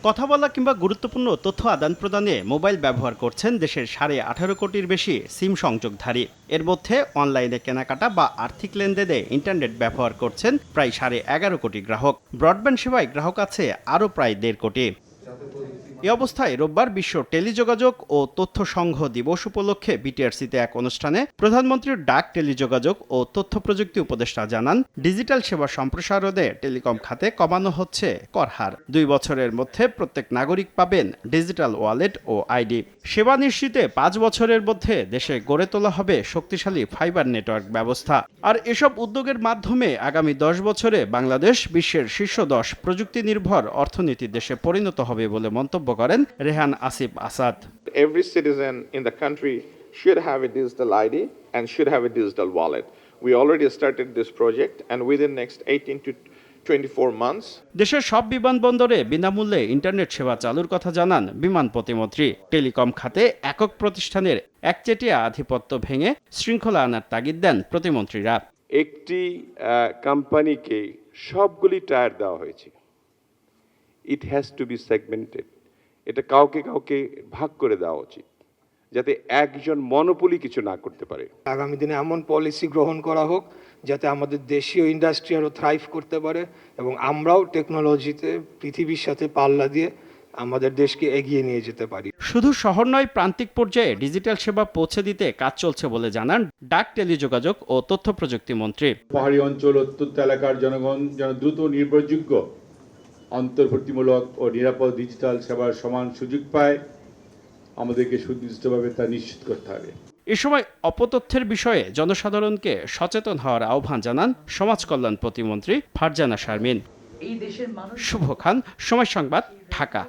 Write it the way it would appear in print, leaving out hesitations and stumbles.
কথা বলা কিংবা গুরুত্বপূর্ণ তথ্য আদান প্রদানে মোবাইল ব্যবহার করছেন দেশের 18.5 কোটির বেশি সিম সংযোগধারী। এর মধ্যে অনলাইনে কেনাকাটা বা আর্থিক লেনদেনে ইন্টারনেট ব্যবহার করছেন প্রায় 11.5 কোটি গ্রাহক। ব্রডব্যান্ড সেবায় গ্রাহক আছে আরও প্রায় 1.5 কোটি। এ অবস্থায় রোববার বিশ্ব টেলিযোগাযোগ ও তথ্য সংঘ দিবস উপলক্ষে বিটিআরসিতে এক অনুষ্ঠানে প্রধানমন্ত্রীর ডাক, টেলিযোগাযোগ ও তথ্য প্রযুক্তি উপদেষ্টা জানান, ডিজিটাল সেবা সম্প্রসারণে টেলিকম খাতে কমানো হচ্ছে কর হার। 2 বছরের মধ্যে প্রত্যেক নাগরিক পাবেন ডিজিটাল ওয়ালেট ও আইডি। সেবা নিশ্চিতে 5 বছরের মধ্যে দেশে গড়ে তোলা হবে শক্তিশালী ফাইবার নেটওয়ার্ক ব্যবস্থা। আর এসব উদ্যোগের মাধ্যমে আগামী 10 বছরে বাংলাদেশ বিশ্বের শীর্ষ 10 প্রযুক্তি নির্ভর অর্থনীতির দেশে পরিণত হবে বলে মন্তব্য করেন Rehan Asif Asad. Every citizen in the country should have a digital ID and should have a digital wallet. We already started this project and within next 18 to 24 months. দেশের সব বিমানবন্দরে বিনামূল্যে ইন্টারনেট সেবা চালুর কথা জানান বিমান প্রতিমন্ত্রী। টেলিকম খাতে একক প্রতিষ্ঠানের একচেটিয়া আধিপত্য ভেঙে শৃঙ্খলা আনার তাগিদ দেন প্রতিমন্ত্রীরা। একটি কোম্পানিকে সবগুলি টায়ার দেওয়া হয়েছে। It has to be segmented. এটা কাউকে কাউকে ভাগ করে দেওয়া উচিত, যাতে একজন মনোপলি কিছু না করতে পারে। আগামী দিনে এমন পলিসি গ্রহণ করা হোক যাতে আমাদের দেশীয় ইন্ডাস্ট্রি আরও থ্রাইভ করতে পারে এবং আমরাও টেকনোলজিতে পৃথিবীর সাথে পাল্লা দিয়ে আমাদের দেশকে এগিয়ে নিয়ে যেতে পারি। শুধু শহর নয়, প্রান্তিক পর্যায়ে ডিজিটাল সেবা পৌঁছে দিতে কাজ চলছে বলে জানান ডাক, টেলিযোগাযোগ ও তথ্য প্রযুক্তি মন্ত্রী। পাহাড়ি অঞ্চল, অত্যন্ত এলাকার জনগণ যেন দ্রুত, নির্ভরযোগ্য, অন্তর্ভুক্তিমূলক ও নিরাপদ ডিজিটাল সেবার সমান সুযোগ পায়, আমাদেরকে সুনির্দিষ্টভাবে তা নিশ্চিত করতে হবে। এ সময় অপতথ্যের বিষয়ে জনসাধারণকে সচেতন হওয়ার আহ্বান জানান সমাজ কল্যাণ প্রতিমন্ত্রী ফারজানা শারমিন। শুভ খান, সময় সংবাদ, ঢাকা।